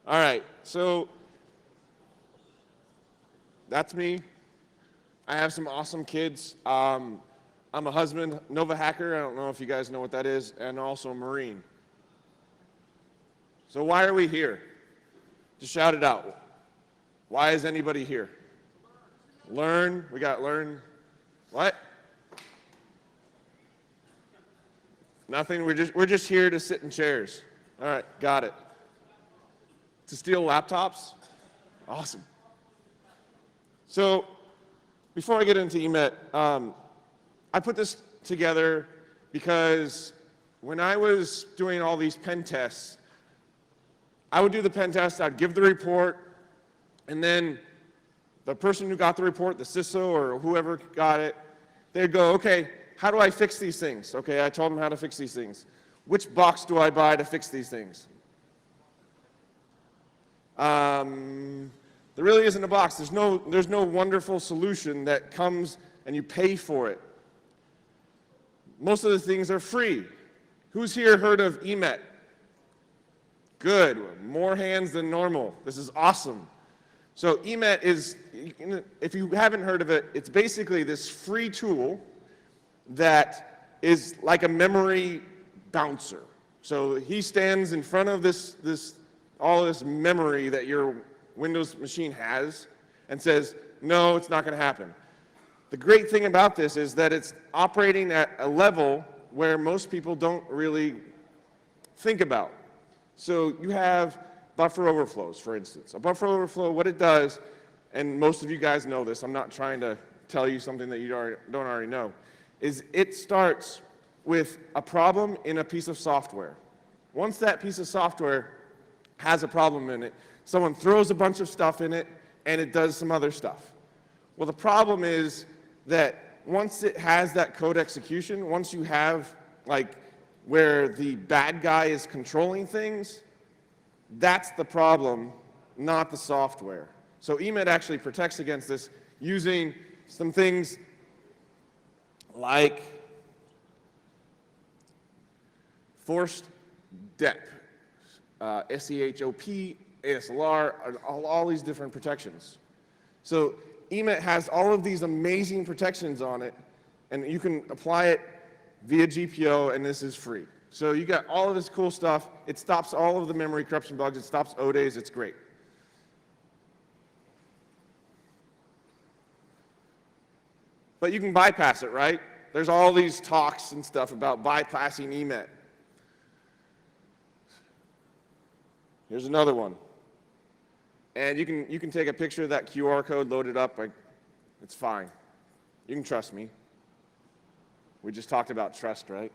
All right, so that's me. I have some awesome kids. I'm a husband, Nova Hacker. I don't know if you guys know what that is, and also a Marine. So why are we here? Just shout it out. Why is anybody here? Learn. We got learn. What? Nothing. We're just here to sit in chairs. All right, got it. To steal laptops? Awesome. So before I get into EMET, I put this together because when I was doing all these pen tests, I would do the pen test, I'd give the report, and then the person who got the report, the CISO or whoever got it, they'd go, okay, how do I fix these things? Okay, I told them how to fix these things. Which box do I buy to fix these things? There really isn't a box. There's no wonderful solution that comes and you pay for it. Most of the things are free. Who's here heard of EMET? Good. More hands than normal. This is awesome. So EMET is, if you haven't heard of it, it's basically this free tool that is like a memory bouncer. So he stands in front of all this memory that your Windows machine has and says, no, it's not going to happen. The great thing about this is that it's operating at a level where most people don't really think about. So you have buffer overflows, for instance. A buffer overflow, what it does, and most of you guys know this, I'm not trying to tell you something that you don't already know, is it starts with a problem in a piece of software. Once that piece of software has a problem in it, someone throws a bunch of stuff in it, and it does some other stuff. Well, the problem is that once it has that code execution, once you have like where the bad guy is controlling things, that's the problem, not the software. So EMET actually protects against this using some things like forced DEP, SEHOP, ASLR, all these different protections. So EMET has all of these amazing protections on it, and you can apply it via GPO, and this is free. So you got all of this cool stuff. It stops all of the memory corruption bugs. It stops ODays. It's great. But you can bypass it, right? There's all these talks and stuff about bypassing EMET. Here's another one. And you can take a picture of that QR code, load it up. It's fine. You can trust me. We just talked about trust, right?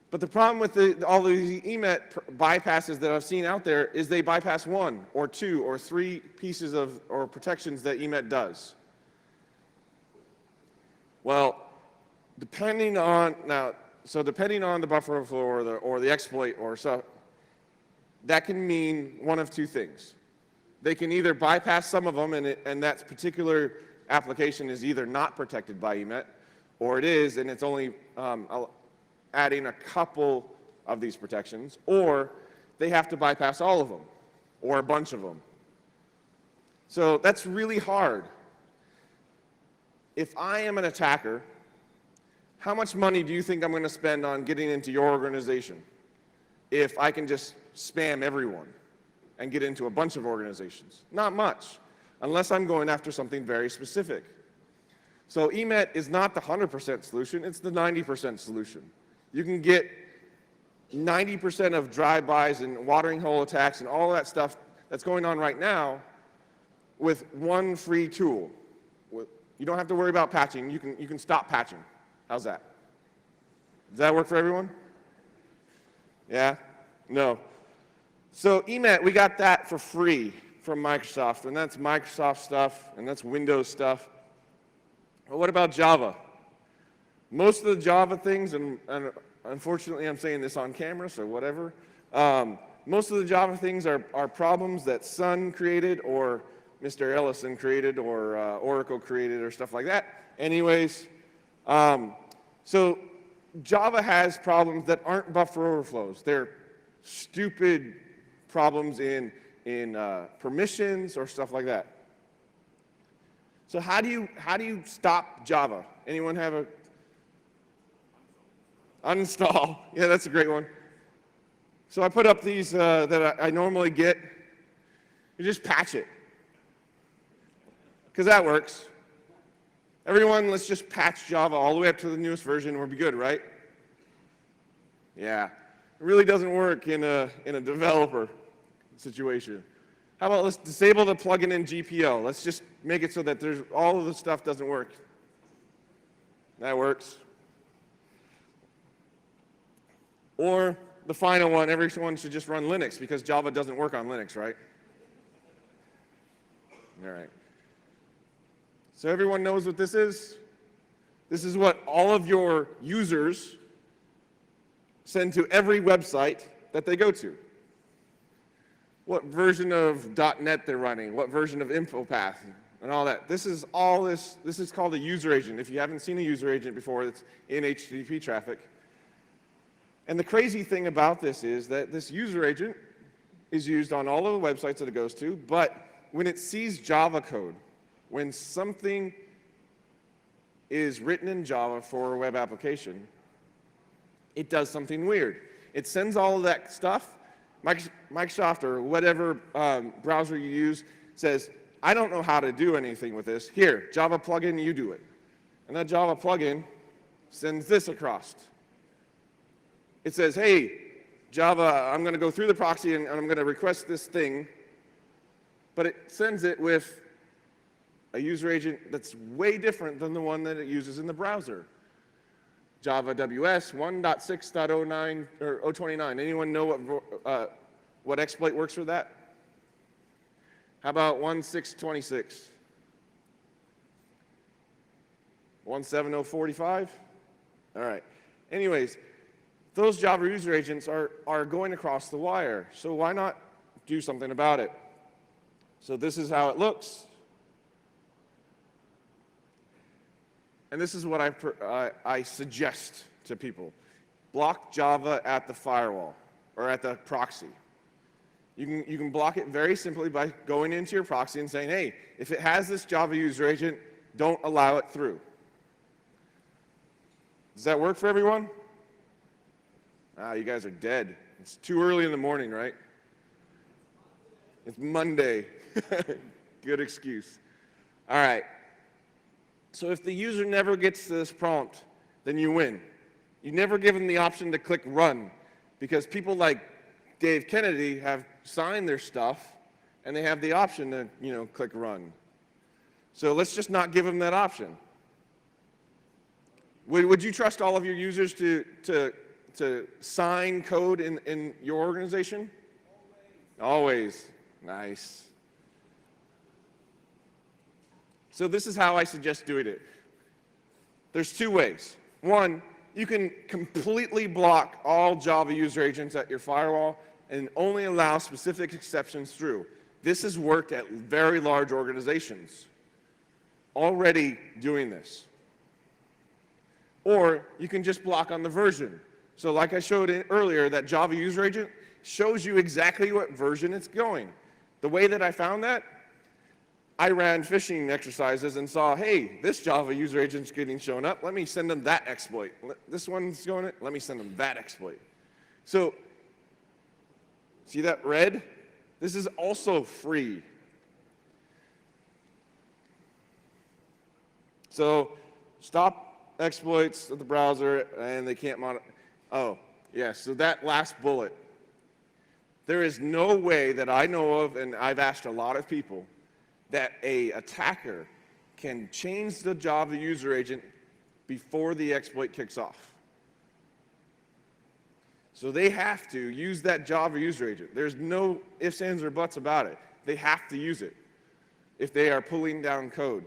But the problem with all these EMET bypasses that I've seen out there is they bypass one or two or three pieces or protections that EMET does. Well, depending on the buffer overflow or the exploit or so, that can mean one of two things. They can either bypass some of them, and that particular application is either not protected by EMET, or it is, and it's only adding a couple of these protections, or they have to bypass all of them, or a bunch of them. So that's really hard. If I am an attacker, how much money do you think I'm going to spend on getting into your organization if I can just spam everyone and get into a bunch of organizations? Not much, unless I'm going after something very specific. So EMET is not the 100% solution, it's the 90% solution. You can get 90% of drive-bys and watering hole attacks and all that stuff that's going on right now with one free tool. You don't have to worry about patching. You can stop patching. How's that? Does that work for everyone? Yeah? No. So EMET, we got that for free from Microsoft, and that's Microsoft stuff, and that's Windows stuff. But what about Java? Most of the Java things, and unfortunately I'm saying this on camera, so whatever, most of the Java things are problems that Sun created or Mr. Ellison created or Oracle created or stuff like that. Anyways, so Java has problems that aren't buffer overflows. They're stupid problems in permissions or stuff like that. So how do you stop Java? Anyone have a uninstall? Yeah, that's a great one. So I put up these that I normally get. You just patch it, because that works. Everyone, let's just patch Java all the way up to the newest version, and we'll be good, right? Yeah, it really doesn't work in a developer situation. How about let's disable the plugin in GPL? Let's just make it so that all of the stuff doesn't work. That works. Or the final one, everyone should just run Linux, because Java doesn't work on Linux, right? All right. So everyone knows what this is? This is what all of your users send to every website that they go to. What version of .NET they're running, what version of InfoPath, and all that. This is called a user agent. If you haven't seen a user agent before, it's in HTTP traffic. And the crazy thing about this is that this user agent is used on all of the websites that it goes to, but when it sees Java code, when something is written in Java for a web application, it does something weird. It sends all of that stuff. Microsoft or whatever browser you use says, I don't know how to do anything with this. Here, Java plugin, you do it. And that Java plugin sends this across. It says, hey, Java, I'm going to go through the proxy and I'm going to request this thing. But it sends it with a user agent that's way different than the one that it uses in the browser. Java WS 1.6.09 or 029. Anyone know what exploit works for that? How about 1.6.26? 1.7.0.45? All right. Anyways, those Java user agents are going across the wire. So why not do something about it? So this is how it looks. And this is what I suggest to people. Block Java at the firewall or at the proxy. You can block it very simply by going into your proxy and saying, hey, if it has this Java user agent, don't allow it through. Does that work for everyone? You guys are dead. It's too early in the morning, right? It's Monday. Good excuse. All right. So if the user never gets to this prompt, then you win. You never give them the option to click run, because people like Dave Kennedy have signed their stuff and they have the option to, click run. So let's just not give them that option. Would you trust all of your users to sign code in your organization? Always. Nice. So this is how I suggest doing it. There's two ways. One, you can completely block all Java user agents at your firewall and only allow specific exceptions through. This has worked at very large organizations already doing this. Or you can just block on the version. So like I showed earlier, that Java user agent shows you exactly what version it's going. The way that I found that, I ran phishing exercises and saw, hey, this Java user agent's getting shown up. Let me send them that exploit. This one's going it. Let me send them that exploit. So, see that red? This is also free. So, stop exploits of the browser, and they can't monitor. Oh, yeah, so that last bullet. There is no way that I know of, and I've asked a lot of people, that an attacker can change the Java user agent before the exploit kicks off. So they have to use that Java user agent. There's no ifs, ands, or buts about it. They have to use it if they are pulling down code.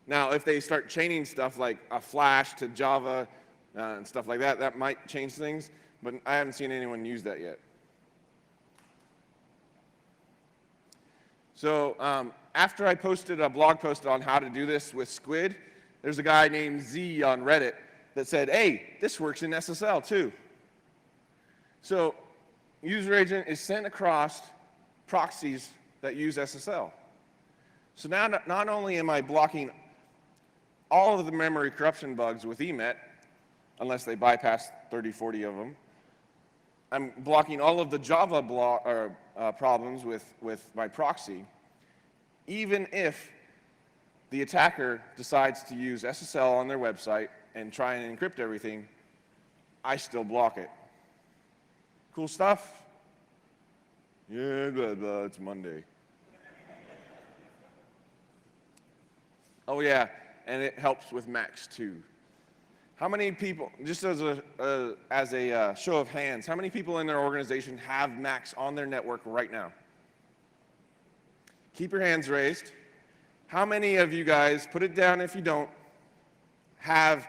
Now, if they start chaining stuff like a Flash to Java and stuff like that, that might change things, but I haven't seen anyone use that yet. So after I posted a blog post on how to do this with Squid, there's a guy named Z on Reddit that said, hey, this works in SSL too. So user agent is sent across proxies that use SSL. So now not only am I blocking all of the memory corruption bugs with EMET, unless they bypass 30, 40 of them, I'm blocking all of the Java problems with my proxy, even if the attacker decides to use SSL on their website and try and encrypt everything, I still block it. Cool stuff? Yeah, blah, blah, it's Monday. Oh yeah, and it helps with Macs too. How many people, just as a show of hands, how many people in their organization have Macs on their network right now? Keep your hands raised. How many of you guys, put it down if you don't, have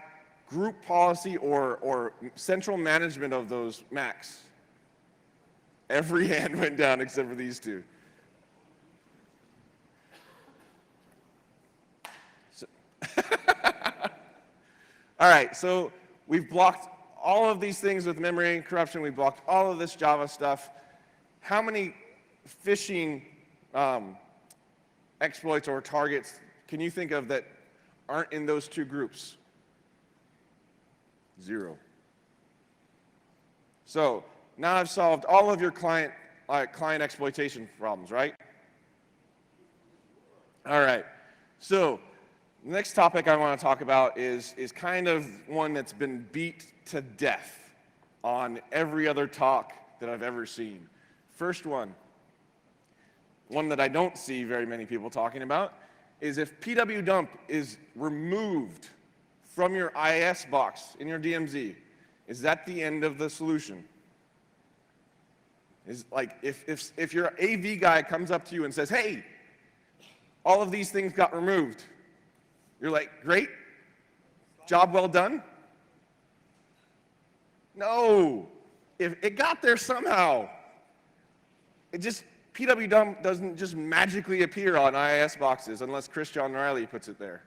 group policy or central management of those Macs? Every hand went down except for these two. All right, so we've blocked all of these things with memory corruption. We've blocked all of this Java stuff. How many phishing exploits or targets can you think of that aren't in those two groups? 0. So now I've solved all of your client exploitation problems, right? All right. So the next topic I want to talk about is kind of one that's been beat to death on every other talk that I've ever seen. First one that I don't see very many people talking about, is if pwdump is removed from your IIS box in your DMZ, is that the end of the solution? Is like if your AV guy comes up to you and says, hey, all of these things got removed, you're like, great, job well done? No, if it got there somehow. pwdump doesn't just magically appear on IIS boxes unless Chris John Riley puts it there.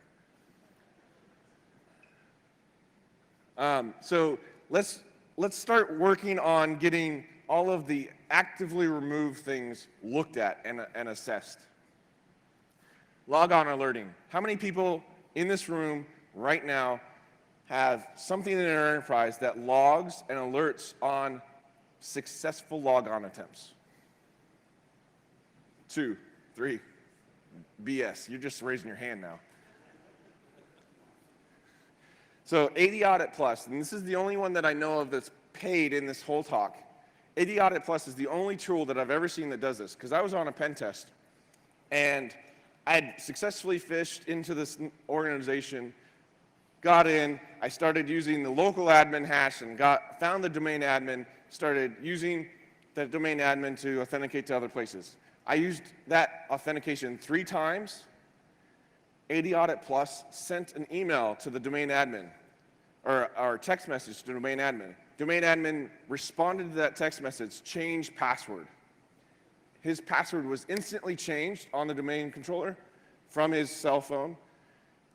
So let's start working on getting all of the actively removed things looked at and assessed. Log on alerting. How many people in this room right now have something in their enterprise that logs and alerts on successful logon attempts? 2, 3. BS. You're just raising your hand now. So AD Audit Plus, and this is the only one that I know of that's paid in this whole talk. AD Audit Plus is the only tool that I've ever seen that does this, because I was on a pen test, and I had successfully fished into this organization, got in, I started using the local admin hash and found the domain admin, started using the domain admin to authenticate to other places. I used that authentication 3 times. AD Audit Plus sent an email to the domain admin, or text message to the domain admin. Domain admin responded to that text message, change password. His password was instantly changed on the domain controller from his cell phone.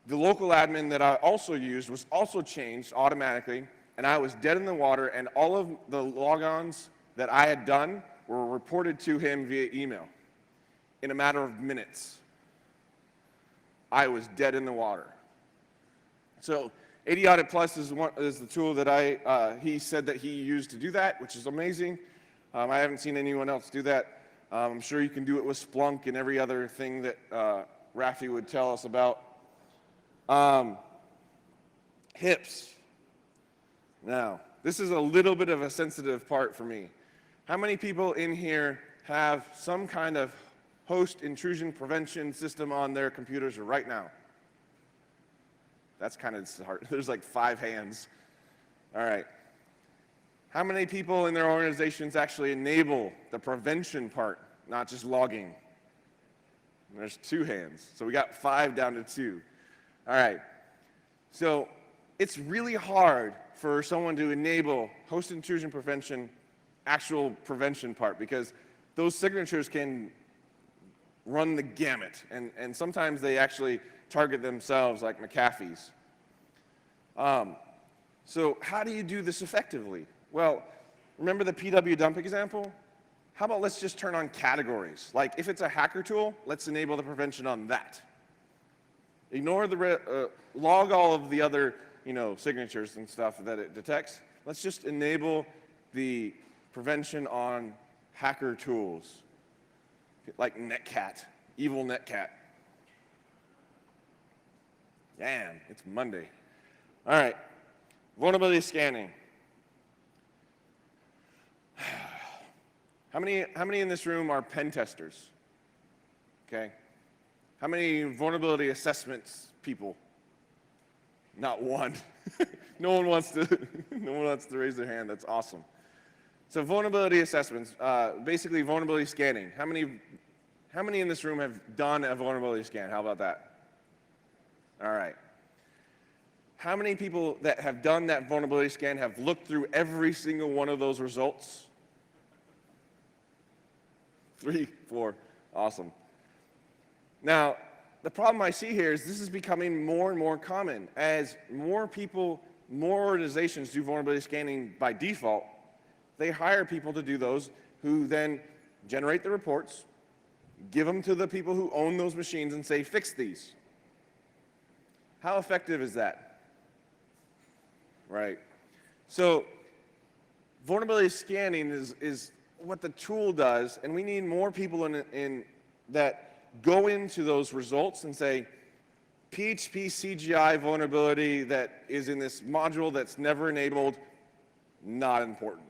The local admin that I also used was also changed automatically, and I was dead in the water, and all of the logons that I had done were reported to him via email in a matter of minutes. I was dead in the water. So AD Audit Plus is the tool that he said that he used to do that, which is amazing. I haven't seen anyone else do that. I'm sure you can do it with Splunk and every other thing that Rafi would tell us about. HIPS. Now, this is a little bit of a sensitive part for me. How many people in here have some kind of host intrusion prevention system on their computers right now? That's kind of hard. There's like 5 hands. All right. How many people in their organizations actually enable the prevention part, not just logging? And there's 2 hands. So we got 5 down to 2. All right. So it's really hard for someone to enable host intrusion prevention, actual prevention part, because those signatures can run the gamut, and sometimes they actually target themselves, like McAfee's. So how do you do this effectively? Well, remember the pwdump example? How about let's just turn on categories? Like if it's a hacker tool, let's enable the prevention on that. Ignore the log all of the other, signatures and stuff that it detects. Let's just enable the prevention on hacker tools, like Netcat, evil Netcat. Damn, it's Monday. All right, vulnerability scanning. How many in this room are pen testers? Okay. How many vulnerability assessments people? Not one. No one wants to raise their hand. That's awesome. So vulnerability assessments, basically vulnerability scanning. How many in this room have done a vulnerability scan? How about that? All right. How many people that have done that vulnerability scan have looked through every single one of those results? 3, 4, awesome. Now, the problem I see here is this is becoming more and more common. As more people, more organizations do vulnerability scanning by default, they hire people to do those who then generate the reports, give them to the people who own those machines and say, fix these. How effective is that? Right. So vulnerability scanning is what the tool does, and we need more people in that go into those results and say, PHP CGI vulnerability that is in this module that's never enabled, not important.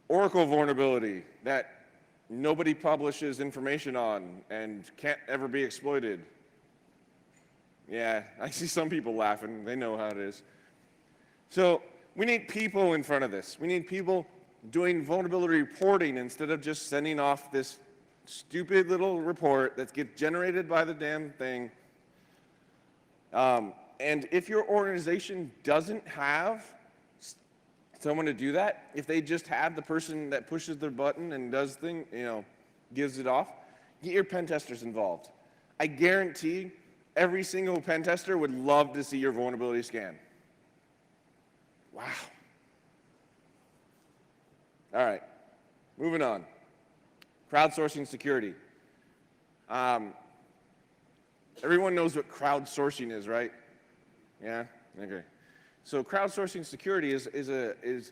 Oracle vulnerability that nobody publishes information on and can't ever be exploited. Yeah, I see some people laughing. They know how it is. So we need people in front of this. We need people doing vulnerability reporting instead of just sending off this stupid little report that gets generated by the damn thing. And if your organization doesn't have someone to do that, if they just have the person that pushes their button and does thing, gives it off, get your pen testers involved. I guarantee every single pen tester would love to see your vulnerability scan. Wow. All right, moving on. Crowdsourcing security. Everyone knows what crowdsourcing is, right? Yeah? Okay. So crowdsourcing security is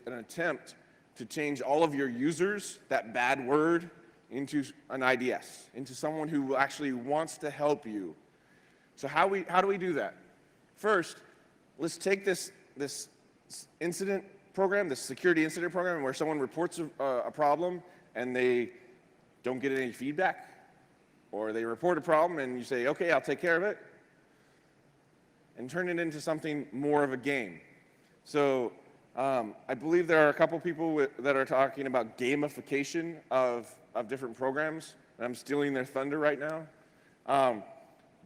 an attempt to change all of your users, that bad word, into an IDS, into someone who actually wants to help you. So how do we do that? First, let's take this incident program, this security incident program, where someone reports a problem and they don't get any feedback, or they report a problem and you say, okay, I'll take care of it, and turn it into something more of a game. So I believe there are a couple people that are talking about gamification of different programs, and I'm stealing their thunder right now.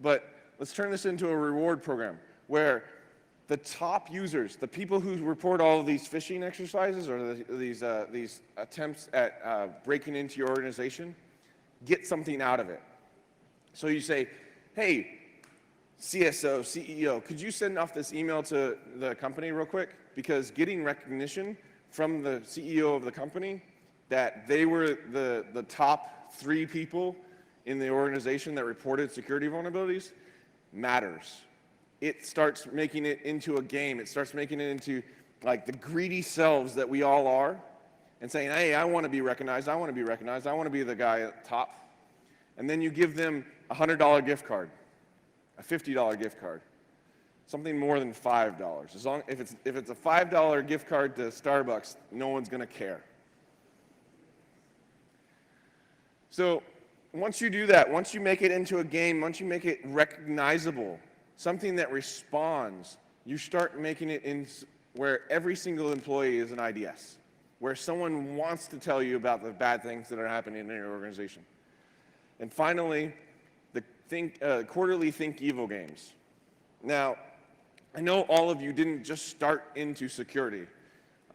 But let's turn this into a reward program where the top users, the people who report all of these phishing exercises or these attempts at breaking into your organization, get something out of it. So you say, hey, CSO, CEO, could you send off this email to the company real quick? Because getting recognition from the CEO of the company that they were the top 3 people in the organization that reported security vulnerabilities matters. It starts making it into a game. It starts making it into like the greedy selves that we all are and saying, hey, I want to be recognized. I want to be recognized. I want to be the guy at the top. And then you give them a $100 gift card, a $50 gift card, something more than $5. As long if it's a $5 gift card to Starbucks, no one's going to care. So once you do that, once you make it into a game, once you make it recognizable, something that responds, you start making it in where every single employee is an IDS, where someone wants to tell you about the bad things that are happening in your organization. And finally, the quarterly Think Evil games. Now, I know all of you didn't just start into security.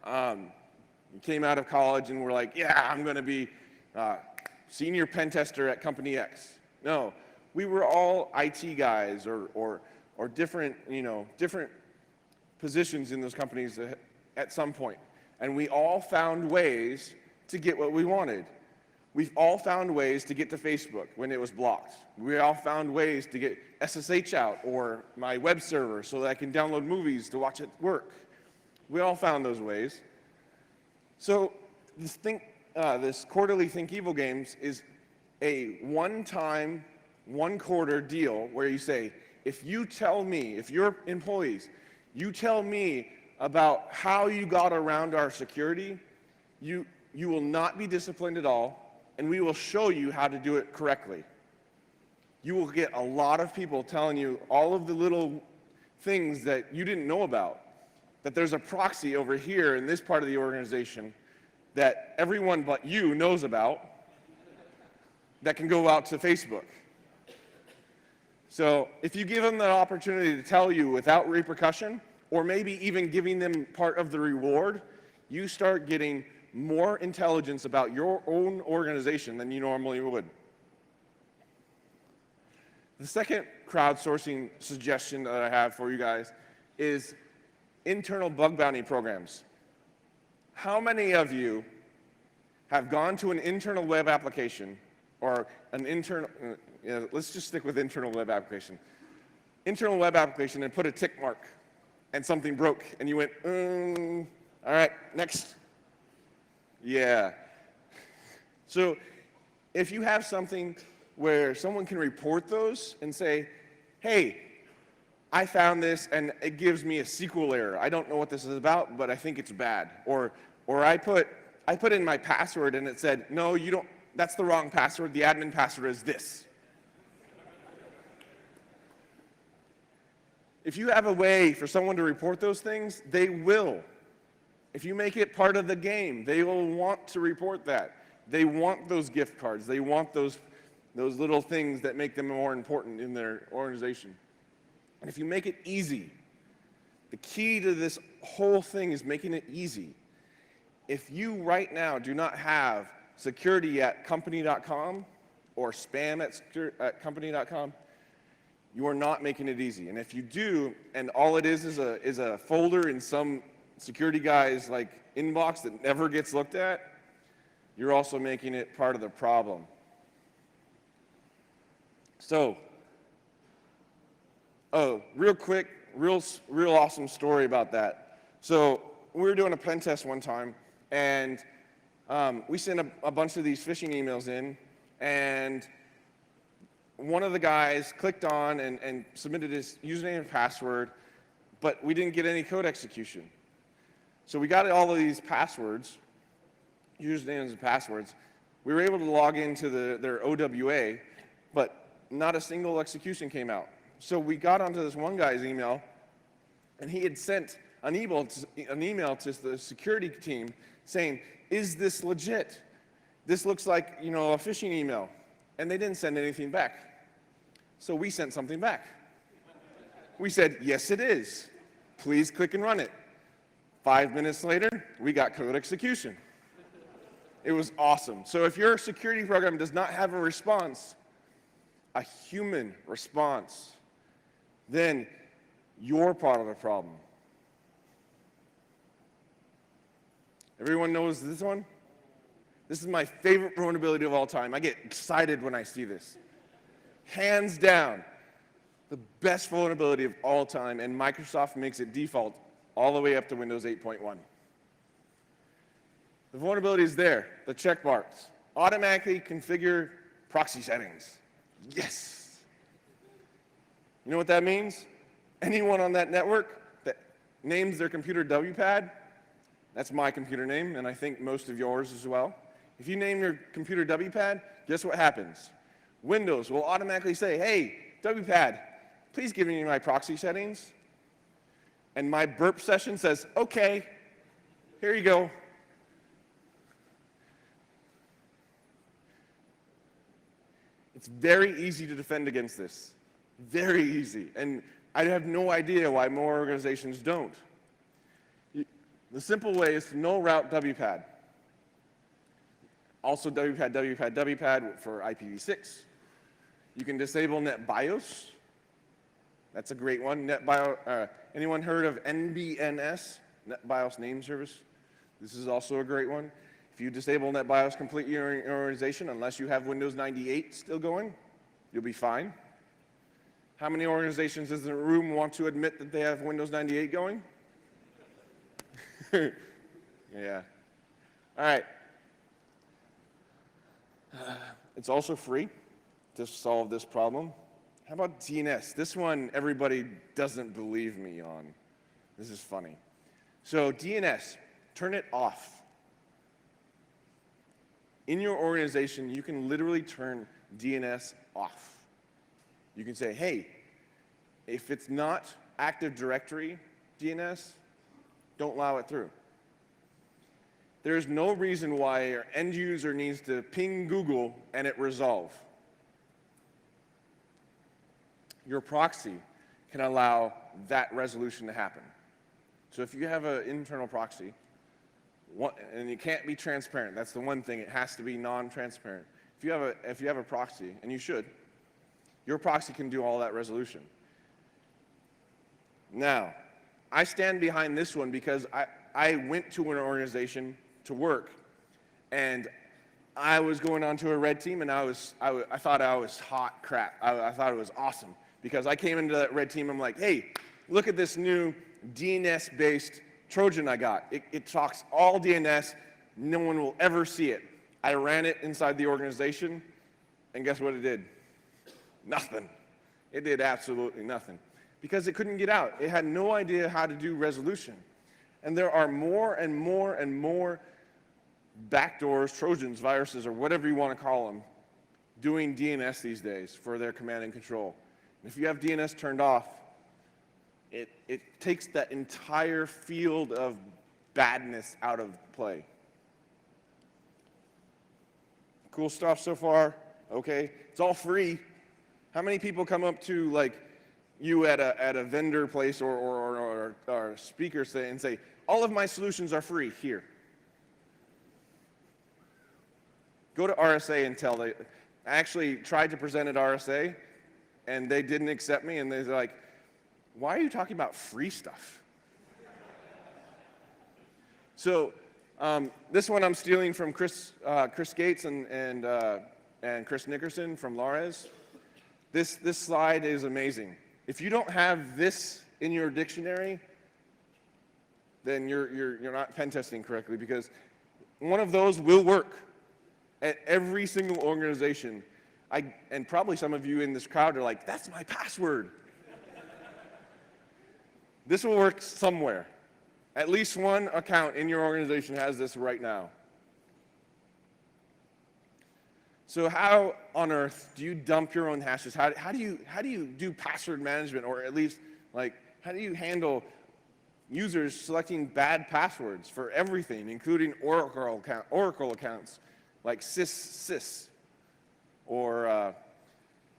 You came out of college and were like, yeah, I'm going to be senior pen tester at company X. No, we were all IT guys or different, different positions in those companies at some point. And we all found ways to get what we wanted. We've all found ways to get to Facebook when it was blocked. We all found ways to get SSH out or my web server so that I can download movies to watch at work. We all found those ways. So this quarterly Think Evil Games is a one-time, one-quarter deal where you say, if you tell me, if your employees, you tell me about how you got around our security, you will not be disciplined at all, and we will show you how to do it correctly. You will get a lot of people telling you all of the little things that you didn't know about, that there's a proxy over here in this part of the organization that everyone but you knows about that can go out to Facebook. So if you give them the opportunity to tell you without repercussion, or maybe even giving them part of the reward, you start getting more intelligence about your own organization than you normally would. The second crowdsourcing suggestion that I have for you guys is internal bug bounty programs. How many of you have gone to an internal web application or an internal, let's just stick with internal web application. Internal web application and put a tick mark and something broke and you went, all right, next. Yeah. So if you have something where someone can report those and say, hey, I found this and it gives me a SQL error. I don't know what this is about, but I think it's bad. Or I put in my password and it said, no, you don't, that's the wrong password. The admin password is this. If you have a way for someone to report those things, they will. If you make it part of the game, they will want to report that. They want those gift cards. They want those little things that make them more important in their organization. And if you make it easy, the key to this whole thing is making it easy. If you right now do not have security@company.com or spam@company.com, you are not making it easy. And if you do, and all it is a folder in some security guy's inbox that never gets looked at, you're also making it part of the problem. So, real quick, real awesome story about that. So we were doing a pen test one time, and we sent a bunch of these phishing emails in, and one of the guys clicked on and submitted his username and password, but we didn't get any code execution. So we got all of these passwords, usernames and passwords. We were able to log into their OWA, but not a single execution came out. So we got onto this one guy's email, and he had sent an email to the security team saying, is this legit? This looks like, a phishing email. And they didn't send anything back. So we sent something back. We said, yes, it is. Please click and run it. 5 minutes later, we got code execution. It was awesome. So if your security program does not have a response, a human response, then you're part of the problem. Everyone knows this one? This is my favorite vulnerability of all time. I get excited when I see this. Hands down, the best vulnerability of all time, and Microsoft makes it default all the way up to Windows 8.1. The vulnerability is there, the check marks. Automatically configure proxy settings. Yes. You know what that means? Anyone on that network that names their computer WPAD, that's my computer name, and I think most of yours as well. If you name your computer WPAD, guess what happens? Windows will automatically say, hey, WPAD, please give me my proxy settings. And my burp session says, okay, here you go. It's very easy to defend against this. Very easy. And I have no idea why more organizations don't. The simple way is to null route WPAD. Also WPAD for IPv6. You can disable NetBIOS. That's a great one. Anyone heard of NBNS? NetBIOS Name Service? This is also a great one. If If you disable NetBIOS completely in your organization, unless you have Windows 98 still going, you'll be fine. How many organizations in the room want to admit that they have Windows 98 going? Yeah. All right. It's also free to solve this problem. How about DNS? This one everybody doesn't believe me on. This is funny. So DNS, turn it off. In your organization, you can literally turn DNS off. You can say, hey, if it's not Active Directory DNS, don't allow it through. There's no reason why your end user needs to ping Google and it resolve. Your proxy can allow that resolution to happen. So if you have an internal proxy, and it can't be transparent, that's the one thing, it has to be non-transparent. If you have a proxy, and you should, your proxy can do all that resolution. Now, I stand behind this one because I went to an organization to work, and I was going on to a red team, and I thought I was hot crap. I thought it was awesome because I came into that red team. I'm like, hey, look at this new DNS-based Trojan I got. It talks all DNS. No one will ever see it. I ran it inside the organization, and guess what it did? Nothing. It did absolutely nothing because it couldn't get out. It had no idea how to do resolution. And there are more and more and more backdoors, Trojans, viruses, or whatever you want to call them, doing DNS these days for their command and control. And if you have DNS turned off, it takes that entire field of badness out of play. Cool stuff so far? Okay. It's all free. How many people come up to like you at a vendor place or speaker and say, all of my solutions are free here? Go to RSA and tell them. I actually tried to present at RSA, and they didn't accept me, and they're like, why are you talking about free stuff? So this one I'm stealing from Chris Gates and Chris Nickerson from Lares. This slide is amazing. If you don't have this in your dictionary, then you're not pen testing correctly, because one of those will work at every single organization. And probably some of you in this crowd are like, that's my password. This will work somewhere. At least one account in your organization has this right now. So how on earth do you dump your own hashes? How do you do password management, or at least like how do you handle users selecting bad passwords for everything, including Oracle accounts like sys or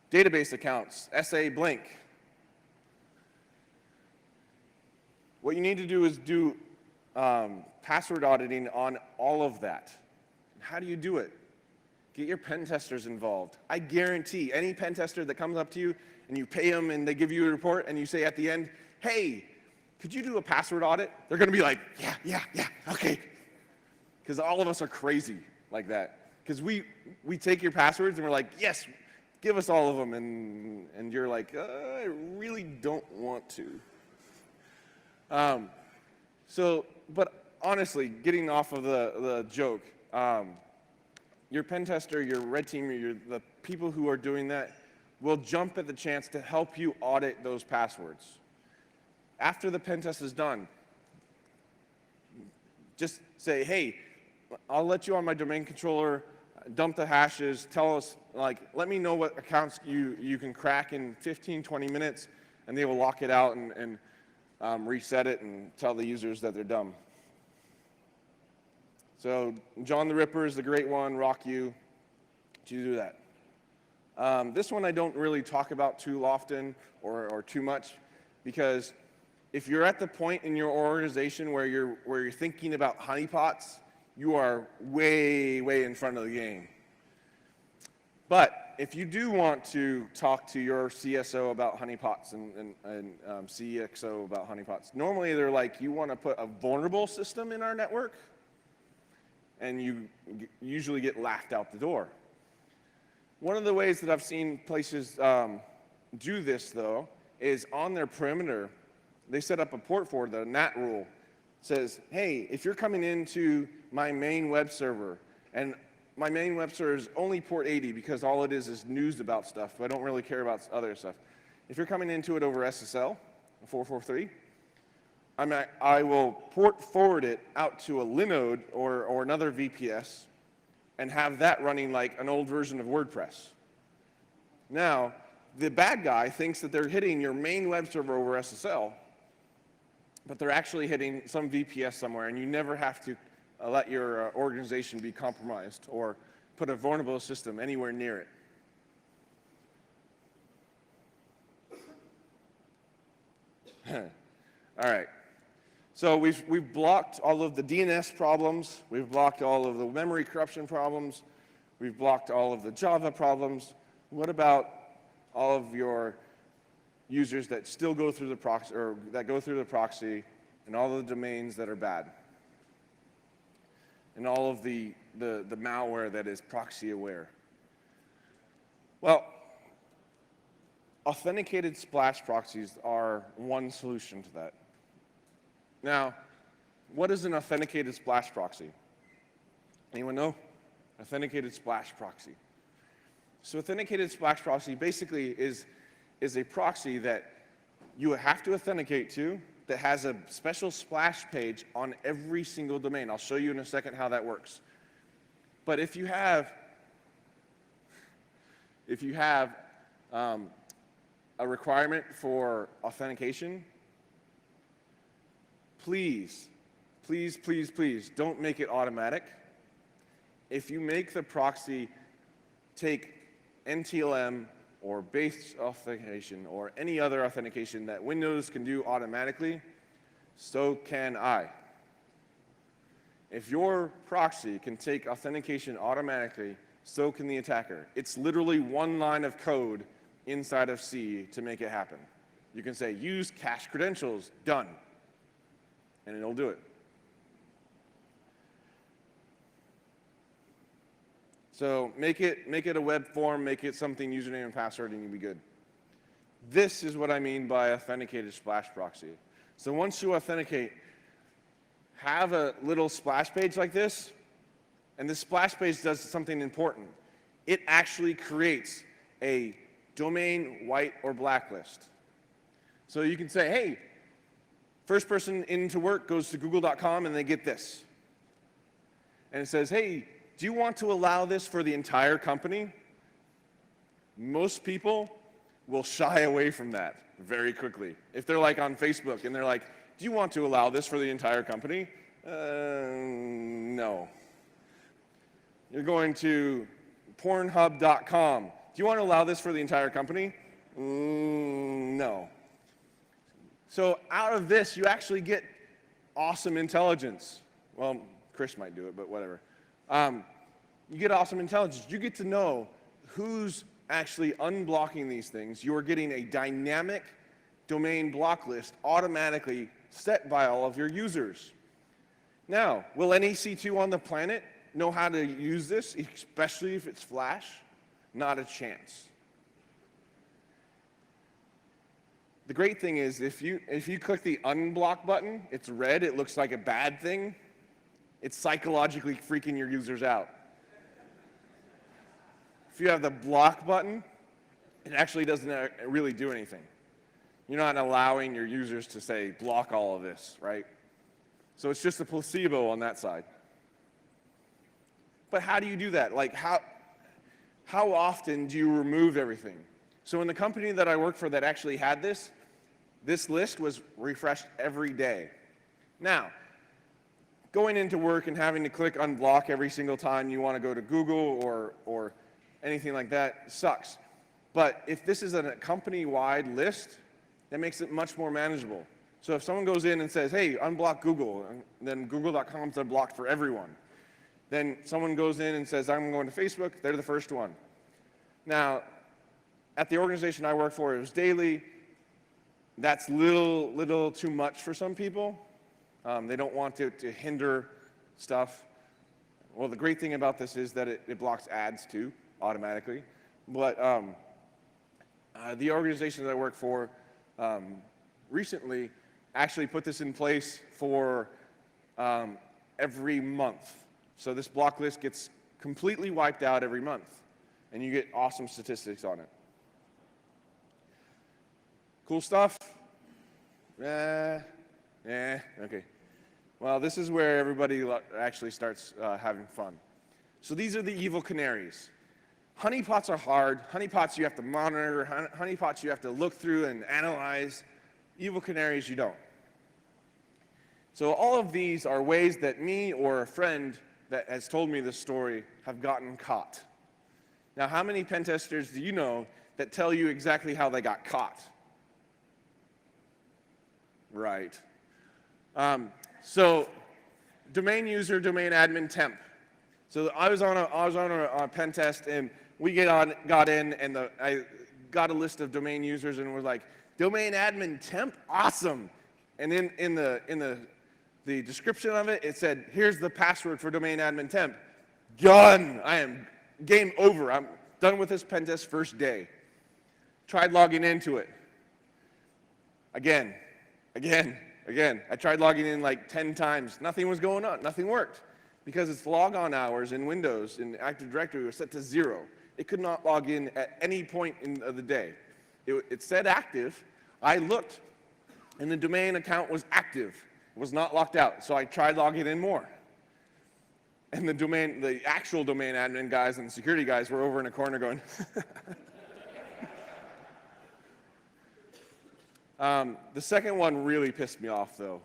database accounts, SA blank? What you need to do is do password auditing on all of that. How do you do it? Get your pen testers involved. I guarantee any pen tester that comes up to you and you pay them and they give you a report and you say at the end, hey, could you do a password audit? They're going to be like, yeah, okay. Because all of us are crazy like that. Because we take your passwords and we're like, yes, give us all of them. And you're like, I really don't want to. But honestly, getting off of the joke, your pen tester, your red team, the people who are doing that will jump at the chance to help you audit those passwords. After the pen test is done, just say, hey, I'll let you on my domain controller, dump the hashes, tell us, let me know what accounts you can crack in 15, 20 minutes, and they will lock it out and reset it and tell the users that they're dumb. So John the Ripper is the great one, RockU, to do that. This one I don't really talk about too often or too much, because if you're at the point in your organization where you're thinking about honeypots, you are way in front of the game. But if you do want to talk to your CSO about honeypots and CXO about honeypots, normally they're like, you want to put a vulnerable system in our network? and you usually get laughed out the door. One of the ways that I've seen places do this, though, is on their perimeter, they set up a port forward, the NAT rule. Says, hey, if you're coming into my main web server, and my main web server is only port 80 because all it is news about stuff, but I don't really care about other stuff. If you're coming into it over SSL, 443, I will port forward it out to a Linode or another VPS and have that running like an old version of WordPress. Now, the bad guy thinks that they're hitting your main web server over SSL, but they're actually hitting some VPS somewhere, and you never have to let your organization be compromised or put a vulnerable system anywhere near it. All right. So we've blocked all of the DNS problems. We've blocked all of the memory corruption problems. We've blocked all of the Java problems. What about all of your users that still go through the proxy, or that go through the proxy, and all of the domains that are bad, and all of the malware that is proxy aware? Well, authenticated splash proxies are one solution to that. Now, what is an authenticated splash proxy? Anyone know? Authenticated splash proxy. So authenticated splash proxy basically is a proxy that you have to authenticate to that has a special splash page on every single domain. I'll show you in a second how that works. But if you have a requirement for authentication, please, please, please, please don't make it automatic. If you make the proxy take NTLM or base authentication or any other authentication that Windows can do automatically, so can I. If your proxy can take authentication automatically, so can the attacker. It's literally one line of code inside of C to make it happen. You can say, use cache credentials, done, and it'll do it. So make it a web form, make it something username and password, and you'll be good. This is what I mean by authenticated splash proxy. So once you authenticate, have a little splash page like this, and this splash page does something important. It actually creates a domain white or blacklist. So you can say, hey, first person into work goes to google.com and they get this. And it says, hey, do you want to allow this for the entire company? Most people will shy away from that very quickly. If they're like on Facebook and they're like, do you want to allow this for the entire company? No. You're going to pornhub.com. Do you want to allow this for the entire company? No. So out of this, you actually get awesome intelligence. Well, Chris might do it, but whatever. You get awesome intelligence. You get to know who's actually unblocking these things. You are getting a dynamic domain block list automatically set by all of your users. Now, will any C2 on the planet know how to use this, especially if it's Flash? Not a chance. The great thing is if you click the unblock button, it's red, it looks like a bad thing. It's psychologically freaking your users out. If you have the block button, it actually doesn't really do anything. You're not allowing your users to say, block all of this, right? So it's just a placebo on that side. But how do you do that? Like, how often do you remove everything? So in the company that I worked for that actually had this list was refreshed every day. Now, going into work and having to click unblock every single time you want to go to Google or anything like that sucks. But if this is a company-wide list, that makes it much more manageable. So if someone goes in and says, hey, unblock Google, and then google.com's unblocked for everyone. Then someone goes in and says, I'm going to Facebook, they're the first one. Now, at the organization I work for, it was daily. That's little too much for some people. They don't want to hinder stuff. Well, the great thing about this is that it blocks ads too, automatically. But the organization that I work for recently actually put this in place for every month. So this block list gets completely wiped out every month, and you get awesome statistics on it. Cool stuff? Okay. Well, this is where everybody actually starts having fun. So these are the evil canaries. Honeypots are hard. Honeypots you have to monitor. Honeypots you have to look through and analyze. Evil canaries you don't. So all of these are ways that me or a friend that has told me this story have gotten caught. Now, how many pen testers do you know that tell you exactly how they got caught? Right. So domain user, domain admin temp. So I was on a pen test, and we got in, and I got a list of domain users, and we're like, domain admin temp, awesome. And then in the description of it, it said, here's the password for domain admin temp. Done. I am game over. I'm done with this pen test first day. Tried logging into it. Again. I tried logging in like 10 times. Nothing was going on. Nothing worked. Because its logon hours in Windows in Active Directory was set to 0. It could not log in at any point of the day. It said active. I looked, and the domain account was active. It was not locked out. So I tried logging in more. And the actual domain admin guys and the security guys were over in a corner going, The second one really pissed me off, though.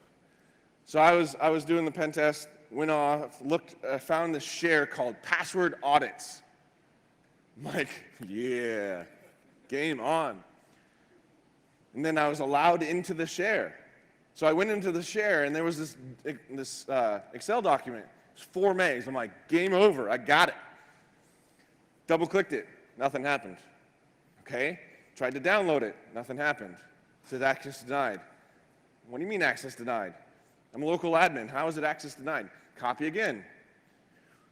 So I was doing the pen test, went off, found this share called Password Audits. I'm like, yeah, game on. And then I was allowed into the share. So I went into the share, and there was this Excel document. It was 4 megs. I'm like, game over. I got it. Double-clicked it. Nothing happened. Okay. Tried to download it. Nothing happened. It said access denied. What do you mean access denied? I'm a local admin. How is it access denied? Copy again.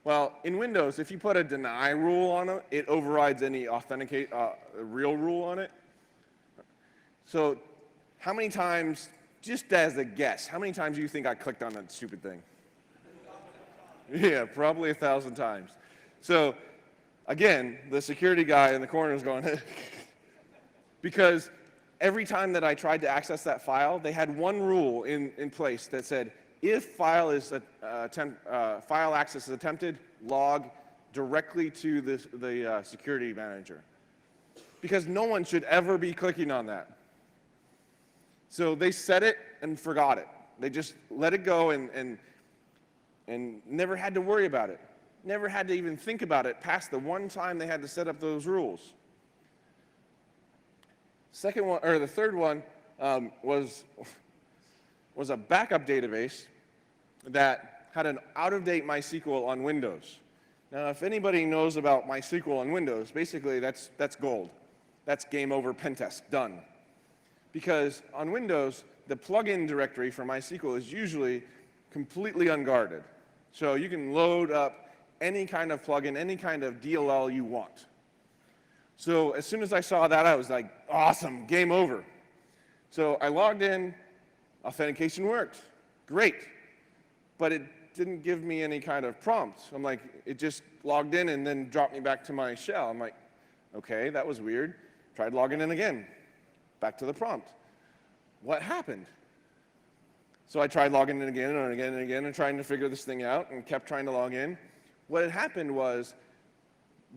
Well, in Windows, if you put a deny rule on it, it overrides any authenticate real rule on it. So how many times, just as a guess, how many times do you think I clicked on that stupid thing? Yeah, probably 1,000 times. So again, the security guy in the corner is going, because every time that I tried to access that file, they had one rule in place that said, if file access is attempted, log directly to the security manager. Because no one should ever be clicking on that. So they set it and forgot it. They just let it go and never had to worry about it. Never had to even think about it past the one time they had to set up those rules. The third one was a backup database that had an out-of-date MySQL on Windows. Now, if anybody knows about MySQL on Windows, basically that's gold. That's game over pen test, done. Because on Windows, the plugin directory for MySQL is usually completely unguarded. So you can load up any kind of plugin, any kind of DLL you want. So as soon as I saw that, I was like, awesome, game over. So I logged in, authentication worked, great. But it didn't give me any kind of prompt. I'm like, it just logged in and then dropped me back to my shell. I'm like, okay, that was weird. Tried logging in again, back to the prompt. What happened? So I tried logging in again and again and again and trying to figure this thing out and kept trying to log in. What had happened was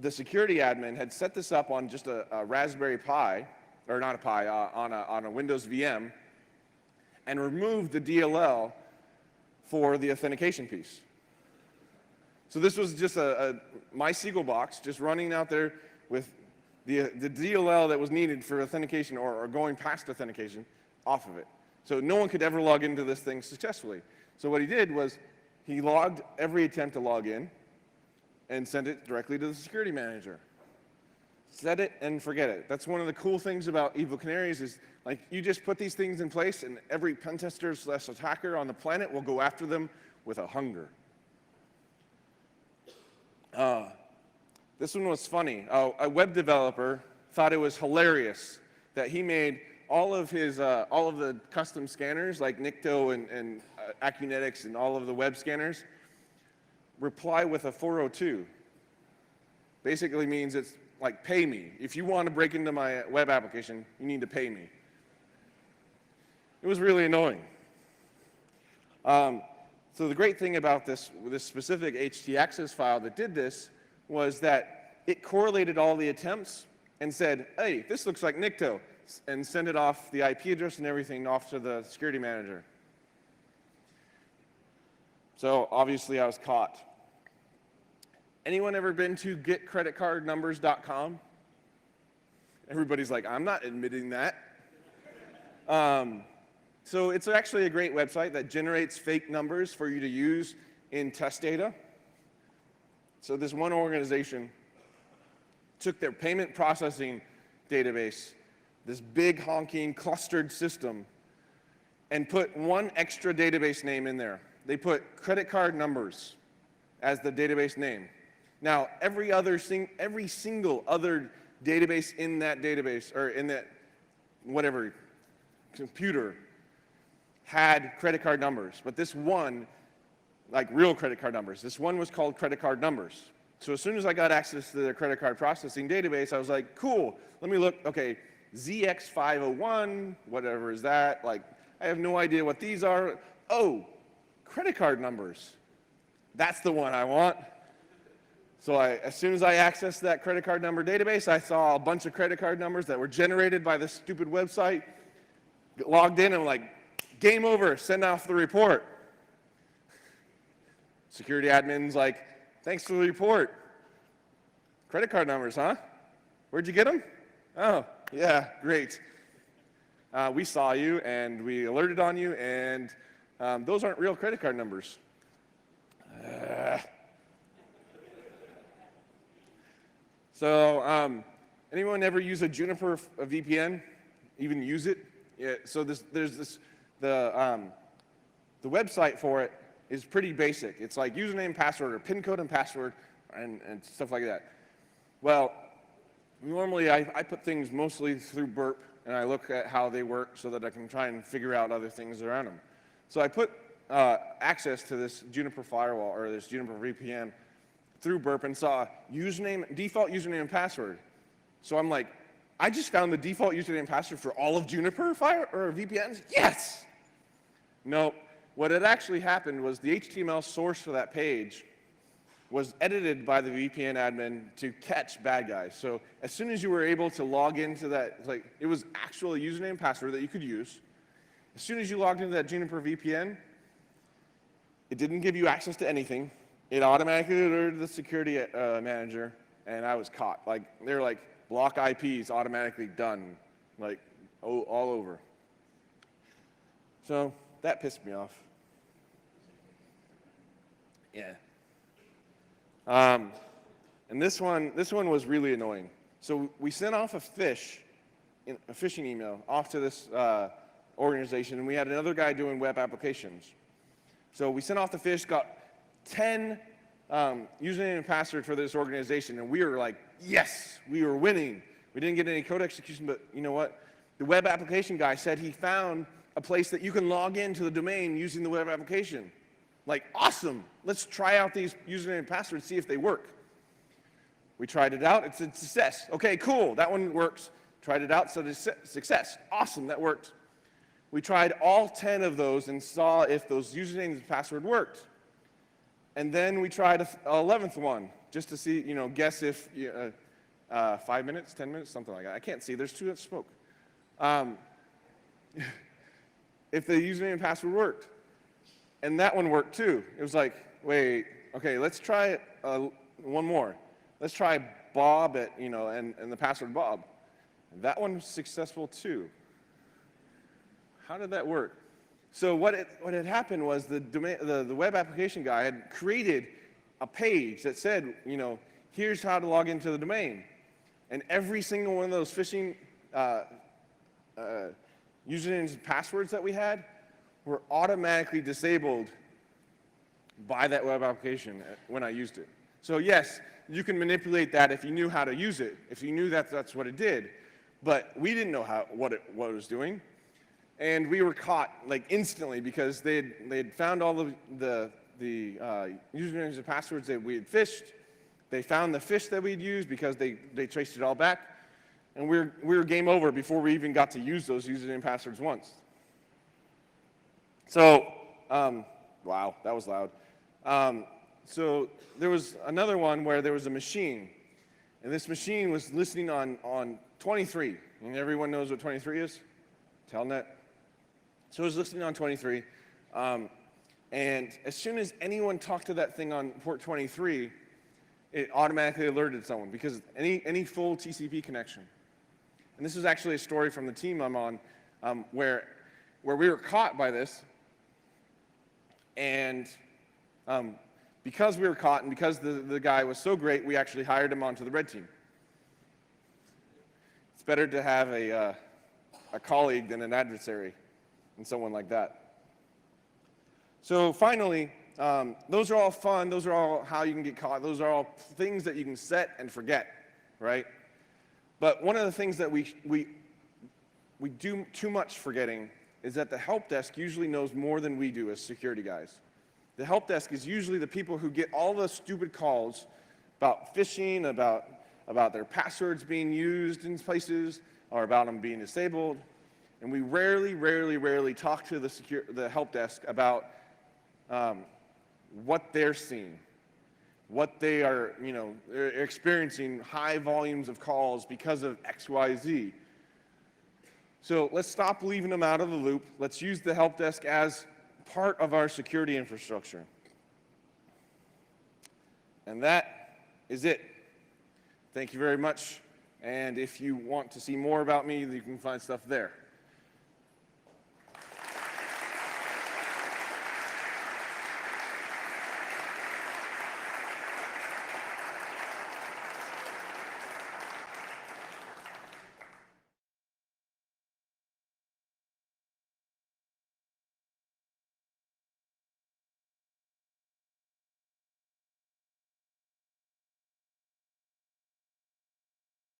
the security admin had set this up on just a Raspberry Pi, or not a Pi, on a Windows VM, and removed the DLL for the authentication piece. So this was just a MySQL box just running out there with the DLL that was needed for authentication or going past authentication off of it. So no one could ever log into this thing successfully. So what he did was he logged every attempt to log in and sent it directly to the security manager. Set it and forget it. That's one of the cool things about Evil Canaries is, like, you just put these things in place and every pen tester / attacker on the planet will go after them with a hunger. This one was funny. A web developer thought it was hilarious that he made all of the custom scanners like Nikto and Acunetics and all of the web scanners reply with a 402. Basically means it's like, pay me. If you want to break into my web application, you need to pay me. It was really annoying. So the great thing about this specific htaccess file that did this was that it correlated all the attempts and said, hey, this looks like Nikto, and send it off the IP address and everything off to the security manager. So obviously I was caught. Anyone ever been to getcreditcardnumbers.com? Everybody's like, I'm not admitting that. So it's actually a great website that generates fake numbers for you to use in test data. So this one organization took their payment processing database, this big honking clustered system, and put one extra database name in there. They put credit card numbers as the database name. Now, every single other database in that database, or in that whatever computer, had credit card numbers, but this one, like real credit card numbers, this one was called credit card numbers. So as soon as I got access to their credit card processing database, I was like, cool, let me look, okay, ZX501, whatever is that, like, I have no idea what these are. Oh, credit card numbers. That's the one I want. So as soon as I accessed that credit card number database, I saw a bunch of credit card numbers that were generated by this stupid website, logged in, and I'm like, game over, send off the report. Security admin's like, thanks for the report. Credit card numbers, huh? Where'd you get them? Oh, yeah, great. We saw you, and we alerted on you, and those aren't real credit card numbers. So anyone ever use a Juniper VPN? Even use it? Yeah, so the website for it is pretty basic. It's like username, password, or PIN code and password, and stuff like that. Well, normally I put things mostly through Burp, and I look at how they work so that I can try and figure out other things around them. So I put access to this Juniper firewall, or this Juniper VPN, through Burp and saw default username and password. So I'm like, I just found the default username and password for all of Juniper VPNs? Yes! No, what had actually happened was the HTML source for that page was edited by the VPN admin to catch bad guys. So as soon as you were able to log into that, like, it was actual username and password that you could use. As soon as you logged into that Juniper VPN, it didn't give you access to anything. It automatically alerted the security manager, and I was caught. Like, they're like, block IPs automatically done, like, all over. So that pissed me off. Yeah. And this one was really annoying. So we sent off a phishing email off to this organization, and we had another guy doing web applications. So we sent off the phish, got 10 username and password for this organization, and we were like, yes, we were winning. We didn't get any code execution, but you know what? The web application guy said he found a place that you can log into the domain using the web application. Like, awesome. Let's try out these username and passwords, see if they work. We tried it out. It's a success. Okay, cool. That one works. Tried it out, so it's success. Awesome, that worked. We tried all 10 of those and saw if those usernames and password worked. And then we tried an 11th one, just to see, guess if 5 minutes, 10 minutes, something like that. I can't see. There's too much smoke. If the username and password worked. And that one worked too. It was like, wait, okay, let's try one more. Let's try Bob and the password Bob. And that one was successful too. How did that work? So what had happened was the web application guy had created a page that said, here's how to log into the domain. And every single one of those phishing usernames and passwords that we had were automatically disabled by that web application when I used it. So yes, you can manipulate that if you knew how to use it, if you knew that that's what it did. But we didn't know what it was doing. And we were caught like instantly because they'd found all of the usernames and passwords that we had fished. They found the fish that we'd used because they traced it all back. And we were game over before we even got to use those username and passwords once. So, wow, that was loud. So there was another one where there was a machine. And this machine was listening on 23. And everyone knows what 23 is? Telnet. So it was listening on 23. And as soon as anyone talked to that thing on port 23, it automatically alerted someone because any full TCP connection. And this is actually a story from the team I'm on where we were caught by this. And because we were caught and because the guy was so great, we actually hired him onto the red team. It's better to have a colleague than an adversary and someone like that. So finally, those are all fun. Those are all how you can get caught. Those are all things that you can set and forget, right? But one of the things that we do too much forgetting is that the help desk usually knows more than we do as security guys. The help desk is usually the people who get all the stupid calls about phishing, about their passwords being used in places, or about them being disabled. And we rarely talk to the help desk about what they're seeing, what they are, they're experiencing high volumes of calls because of X, Y, Z. So let's stop leaving them out of the loop. Let's use the help desk as part of our security infrastructure. And that is it. Thank you very much. And if you want to see more about me, you can find stuff there.